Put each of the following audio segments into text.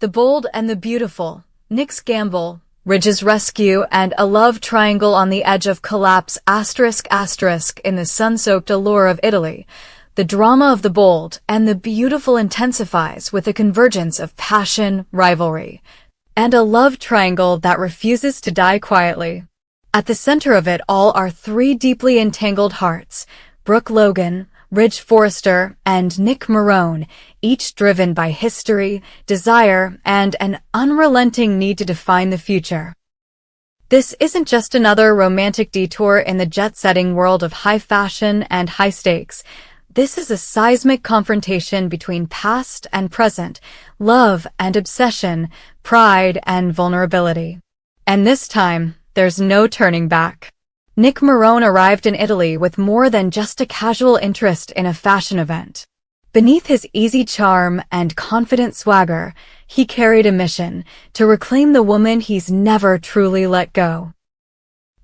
The Bold and the Beautiful, Nick's Gamble, Ridge's Rescue, and a love triangle on the edge of collapse *** in the sun-soaked allure of Italy. The drama of the bold and the beautiful intensifies with a convergence of passion, rivalry, and a love triangle that refuses to die quietly. At the center of it all are three deeply entangled hearts, Brooke Logan, Ridge Forrester, and Nick Marone, each driven by history, desire, and an unrelenting need to define the future. This isn't just another romantic detour in the jet-setting world of high fashion and high stakes. This is a seismic confrontation between past and present, love and obsession, pride and vulnerability. And this time, there's no turning back. Nick Marone arrived in Italy with more than just a casual interest in a fashion event. Beneath his easy charm and confident swagger, he carried a mission to reclaim the woman he's never truly let go.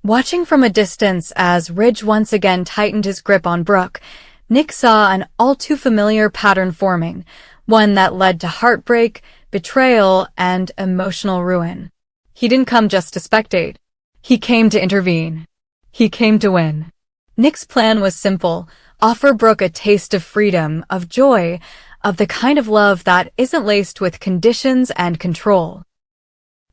Watching from a distance as Ridge once again tightened his grip on Brooke, Nick saw an all-too-familiar pattern forming, one that led to heartbreak, betrayal, and emotional ruin. He didn't come just to spectate. He came to intervene. He came to win. Nick's plan was simple: offer Brooke a taste of freedom, of joy, of the kind of love that isn't laced with conditions and control.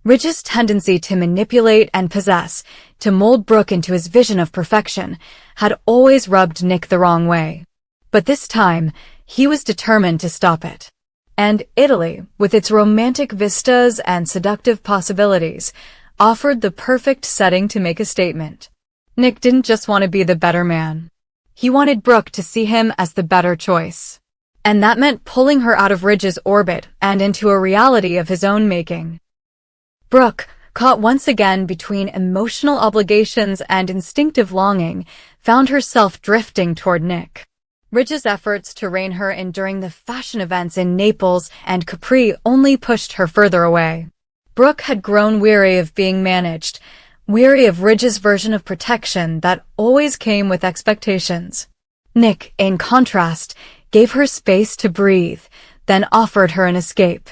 Ridge's tendency to manipulate and possess, to mold Brooke into his vision of perfection, had always rubbed Nick the wrong way. But this time, he was determined to stop it. And Italy, with its romantic vistas and seductive possibilities, offered the perfect setting to make a statement. Nick didn't just want to be the better man. He wanted Brooke to see him as the better choice. And that meant pulling her out of Ridge's orbit and into a reality of his own making. Brooke, caught once again between emotional obligations and instinctive longing, found herself drifting toward Nick. Ridge's efforts to rein her in during the fashion events in Naples and Capri only pushed her further away. Brooke had grown weary of being managed, weary of Ridge's version of protection that always came with expectations. Nick, in contrast, gave her space to breathe, then offered her an escape.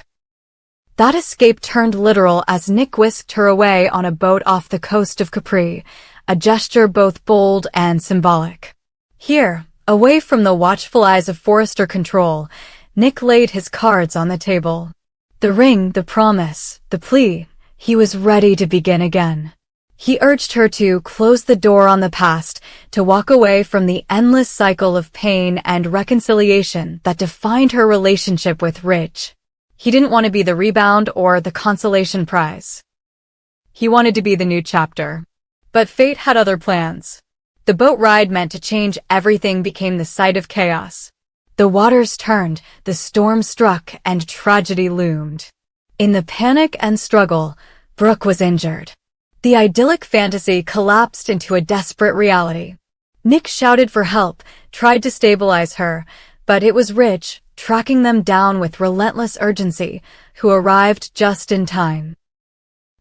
That escape turned literal as Nick whisked her away on a boat off the coast of Capri, a gesture both bold and symbolic. Here, away from the watchful eyes of Forrester Control, Nick laid his cards on the table. The ring, the promise, the plea. He was ready to begin again. He urged her to close the door on the past, to walk away from the endless cycle of pain and reconciliation that defined her relationship with Ridge. He didn't want to be the rebound or the consolation prize. He wanted to be the new chapter. But fate had other plans. The boat ride meant to change everything became the site of chaos. The waters turned, the storm struck, and tragedy loomed. In the panic and struggle, Brooke was injured. The idyllic fantasy collapsed into a desperate reality. Nick shouted for help, tried to stabilize her, but it was Ridge, tracking them down with relentless urgency, who arrived just in time.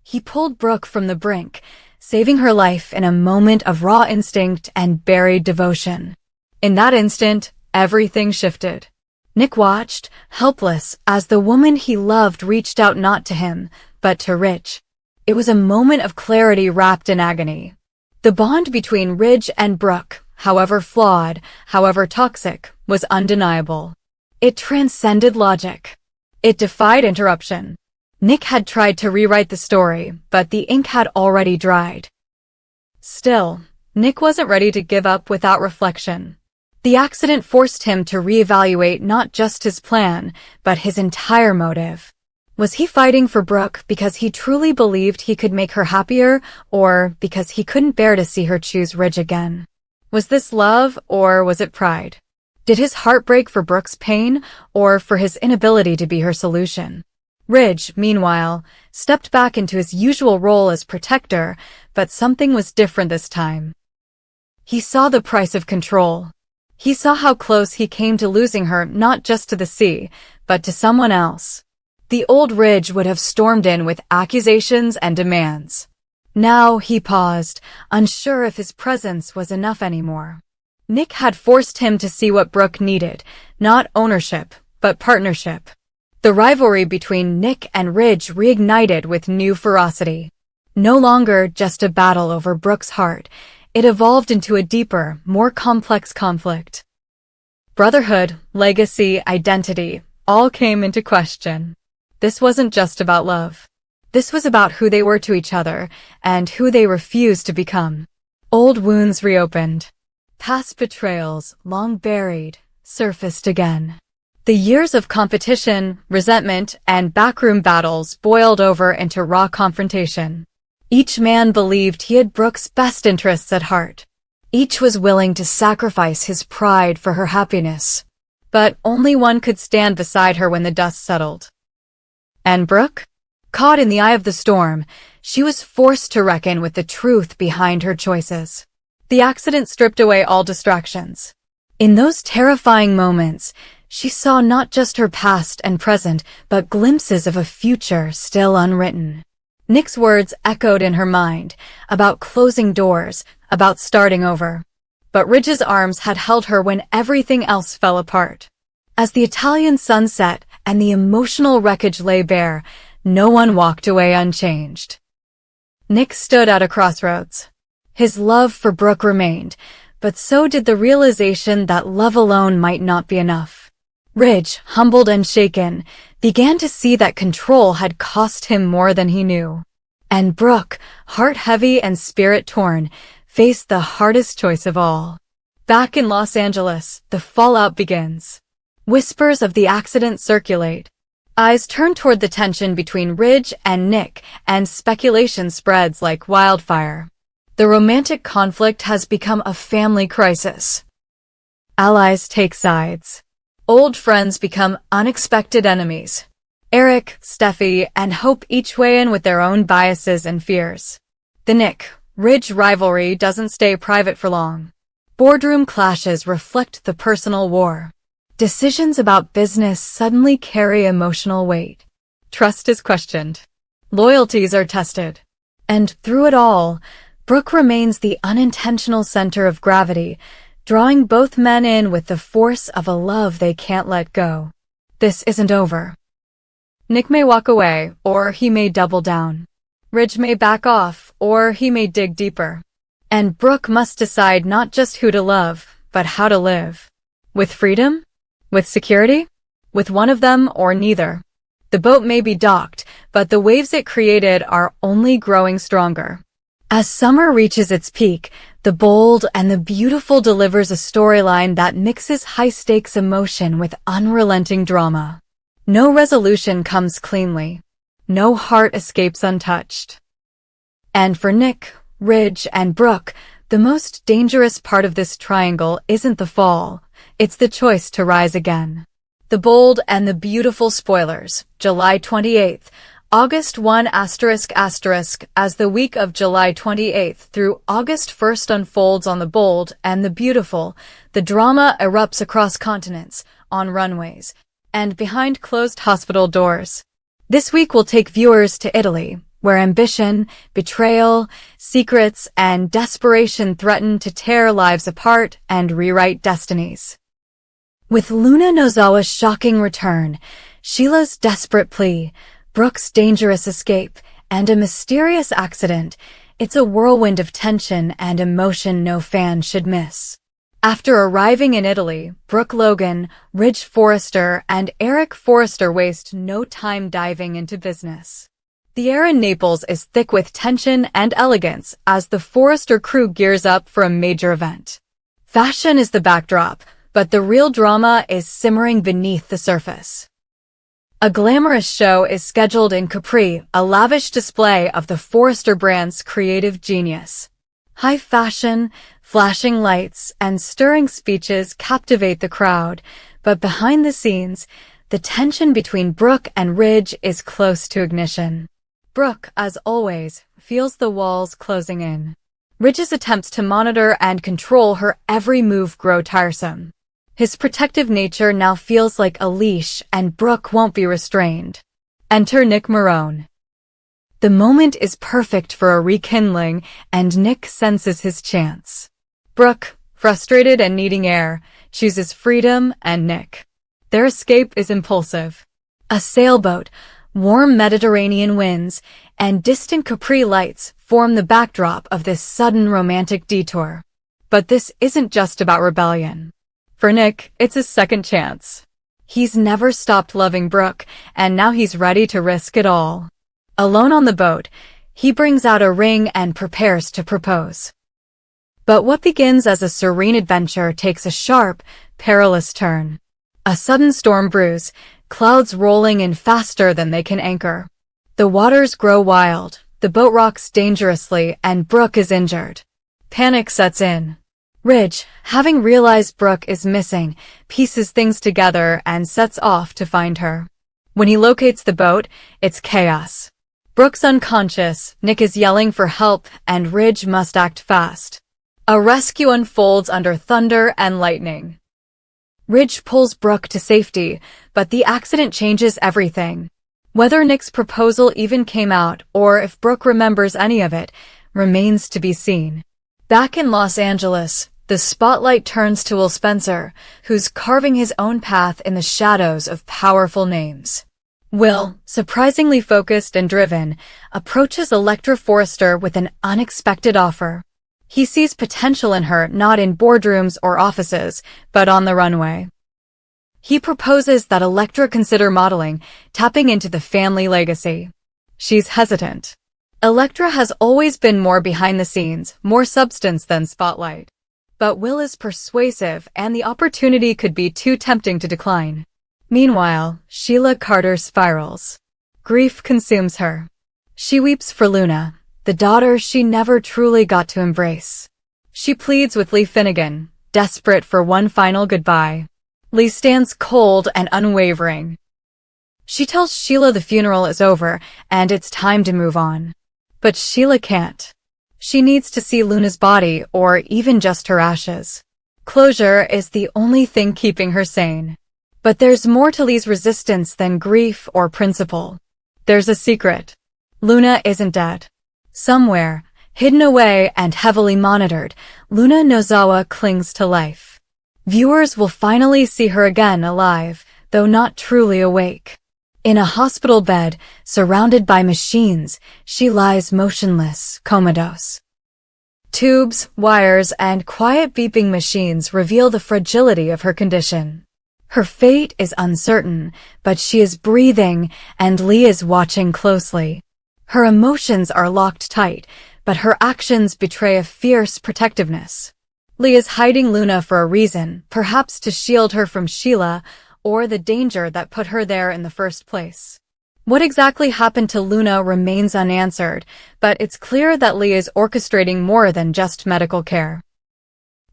He pulled Brooke from the brink, saving her life in a moment of raw instinct and buried devotion. In that instant, everything shifted. Nick watched, helpless, as the woman he loved reached out not to him, but to Ridge. It was a moment of clarity wrapped in agony. The bond between Ridge and Brooke, however flawed, however toxic, was undeniable. It transcended logic. It defied interruption. Nick had tried to rewrite the story, but the ink had already dried. Still, Nick wasn't ready to give up without reflection. The accident forced him to reevaluate not just his plan, but his entire motive. Was he fighting for Brooke because he truly believed he could make her happier, or because he couldn't bear to see her choose Ridge again? Was this love, or was it pride? Did his heart break for Brooke's pain, or for his inability to be her solution? Ridge, meanwhile, stepped back into his usual role as protector, but something was different this time. He saw the price of control. He saw how close he came to losing her not just to the sea, but to someone else. The old Ridge would have stormed in with accusations and demands. Now he paused, unsure if his presence was enough anymore. Nick had forced him to see what Brooke needed, not ownership, but partnership. The rivalry between Nick and Ridge reignited with new ferocity. No longer just a battle over Brooke's heart, it evolved into a deeper, more complex conflict. Brotherhood, legacy, identity, all came into question. This wasn't just about love. This was about who they were to each other and who they refused to become. Old wounds reopened. Past betrayals, long buried, surfaced again. The years of competition, resentment, and backroom battles boiled over into raw confrontation. Each man believed he had Brooke's best interests at heart. Each was willing to sacrifice his pride for her happiness. But only one could stand beside her when the dust settled. And Brooke? Caught in the eye of the storm, she was forced to reckon with the truth behind her choices. The accident stripped away all distractions. In those terrifying moments, she saw not just her past and present, but glimpses of a future still unwritten. Nick's words echoed in her mind, about closing doors, about starting over. But Ridge's arms had held her when everything else fell apart. As the Italian sun set and the emotional wreckage lay bare, no one walked away unchanged. Nick stood at a crossroads. His love for Brooke remained, but so did the realization that love alone might not be enough. Ridge, humbled and shaken, began to see that control had cost him more than he knew. And Brooke, heart heavy and spirit torn, faced the hardest choice of all. Back in Los Angeles, the fallout begins. Whispers of the accident circulate. Eyes turn toward the tension between Ridge and Nick, and speculation spreads like wildfire. The romantic conflict has become a family crisis. Allies take sides. Old friends become unexpected enemies. Eric, Steffi, and Hope each weigh in with their own biases and fears. The Nick-Ridge rivalry doesn't stay private for long. Boardroom clashes reflect the personal war. Decisions about business suddenly carry emotional weight. Trust is questioned. Loyalties are tested. And through it all, Brooke remains the unintentional center of gravity, drawing both men in with the force of a love they can't let go. This isn't over. Nick may walk away, or he may double down. Ridge may back off, or he may dig deeper. And Brooke must decide not just who to love, but how to live. With freedom? With security? With one of them or neither. The boat may be docked, but the waves it created are only growing stronger. As summer reaches its peak, The Bold and the Beautiful delivers a storyline that mixes high-stakes emotion with unrelenting drama. No resolution comes cleanly. No heart escapes untouched. And for Nick, Ridge, and Brooke, the most dangerous part of this triangle isn't the fall, it's the choice to rise again. The Bold and the Beautiful spoilers, July 28th, August 1 ***, as the week of July 28th through August 1st unfolds on The Bold and the Beautiful, the drama erupts across continents, on runways, and behind closed hospital doors. This week will take viewers to Italy, where ambition, betrayal, secrets, and desperation threaten to tear lives apart and rewrite destinies. With Luna Nozawa's shocking return, Sheila's desperate plea, Brooke's dangerous escape, and a mysterious accident, it's a whirlwind of tension and emotion no fan should miss. After arriving in Italy, Brooke Logan, Ridge Forrester, and Eric Forrester waste no time diving into business. The air in Naples is thick with tension and elegance as the Forrester crew gears up for a major event. Fashion is the backdrop, but the real drama is simmering beneath the surface. A glamorous show is scheduled in Capri, a lavish display of the Forrester brand's creative genius. High fashion, flashing lights, and stirring speeches captivate the crowd, but behind the scenes, the tension between Brooke and Ridge is close to ignition. Brooke, as always, feels the walls closing in. Ridge's attempts to monitor and control her every move grow tiresome. His protective nature now feels like a leash, and Brooke won't be restrained. Enter Nick Marone. The moment is perfect for a rekindling, and Nick senses his chance. Brooke, frustrated and needing air, chooses freedom and Nick. Their escape is impulsive. A sailboat, warm Mediterranean winds, and distant Capri lights form the backdrop of this sudden romantic detour. But this isn't just about rebellion. For Nick, it's his second chance. He's never stopped loving Brooke, and now he's ready to risk it all. Alone on the boat, he brings out a ring and prepares to propose. But what begins as a serene adventure takes a sharp, perilous turn. A sudden storm brews, clouds rolling in faster than they can anchor. The waters grow wild, the boat rocks dangerously, and Brooke is injured. Panic sets in. Ridge, having realized Brooke is missing, pieces things together and sets off to find her. When he locates the boat, it's chaos. Brooke's unconscious, Nick is yelling for help, and Ridge must act fast. A rescue unfolds under thunder and lightning. Ridge pulls Brooke to safety, but the accident changes everything. Whether Nick's proposal even came out or if Brooke remembers any of it remains to be seen. Back in Los Angeles, the spotlight turns to Will Spencer, who's carving his own path in the shadows of powerful names. Will, surprisingly focused and driven, approaches Electra Forrester with an unexpected offer. He sees potential in her not in boardrooms or offices, but on the runway. He proposes that Electra consider modeling, tapping into the family legacy. She's hesitant. Electra has always been more behind the scenes, more substance than spotlight. But Will is persuasive, and the opportunity could be too tempting to decline. Meanwhile, Sheila Carter spirals. Grief consumes her. She weeps for Luna, the daughter she never truly got to embrace. She pleads with Lee Finnegan, desperate for one final goodbye. Lee stands cold and unwavering. She tells Sheila the funeral is over and it's time to move on. But Sheila can't. She needs to see Luna's body or even just her ashes. Closure is the only thing keeping her sane. But there's more to Lee's resistance than grief or principle. There's a secret. Luna isn't dead. Somewhere, hidden away and heavily monitored, Luna Nozawa clings to life. Viewers will finally see her again alive, though not truly awake. In a hospital bed, surrounded by machines, she lies motionless, comatose. Tubes, wires, and quiet beeping machines reveal the fragility of her condition. Her fate is uncertain, but she is breathing, and Lee is watching closely. Her emotions are locked tight, but her actions betray a fierce protectiveness. Lee is hiding Luna for a reason, perhaps to shield her from Sheila, or the danger that put her there in the first place. What exactly happened to Luna remains unanswered, but it's clear that Lee is orchestrating more than just medical care.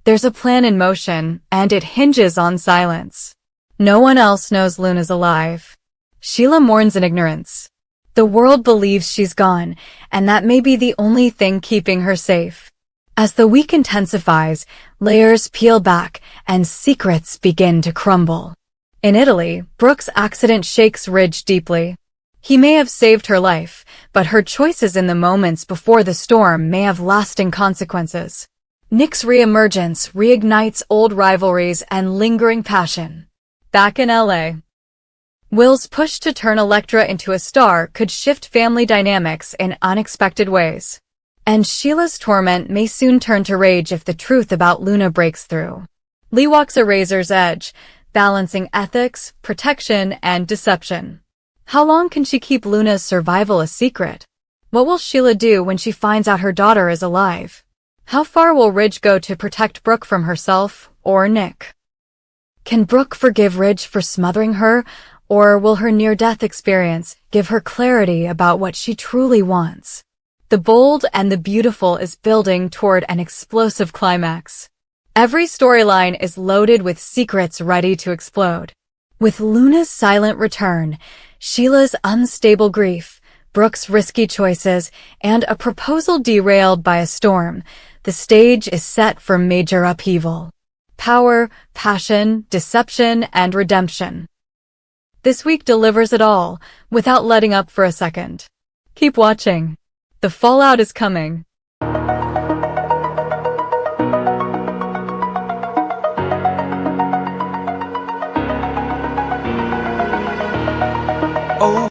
There's a plan in motion, and it hinges on silence. No one else knows Luna's alive. Sheila mourns in ignorance. The world believes she's gone, and that may be the only thing keeping her safe. As the week intensifies, layers peel back, and secrets begin to crumble. In Italy, Brooke's accident shakes Ridge deeply. He may have saved her life, but her choices in the moments before the storm may have lasting consequences. Nick's reemergence reignites old rivalries and lingering passion. Back in LA, Will's push to turn Electra into a star could shift family dynamics in unexpected ways. And Sheila's torment may soon turn to rage if the truth about Luna breaks through. Lee walks a razor's edge, balancing ethics, protection, and deception. How long can she keep Luna's survival a secret? What will Sheila do when she finds out her daughter is alive? How far will Ridge go to protect Brooke from herself or Nick? Can Brooke forgive Ridge for smothering her, or will her near-death experience give her clarity about what she truly wants? The bold and the beautiful is building toward an explosive climax. Every storyline is loaded with secrets ready to explode. With Luna's silent return, Sheila's unstable grief, Brooke's risky choices, and a proposal derailed by a storm, the stage is set for major upheaval. Power, passion, deception, and redemption. This week delivers it all, without letting up for a second. Keep watching. The fallout is coming. Oh.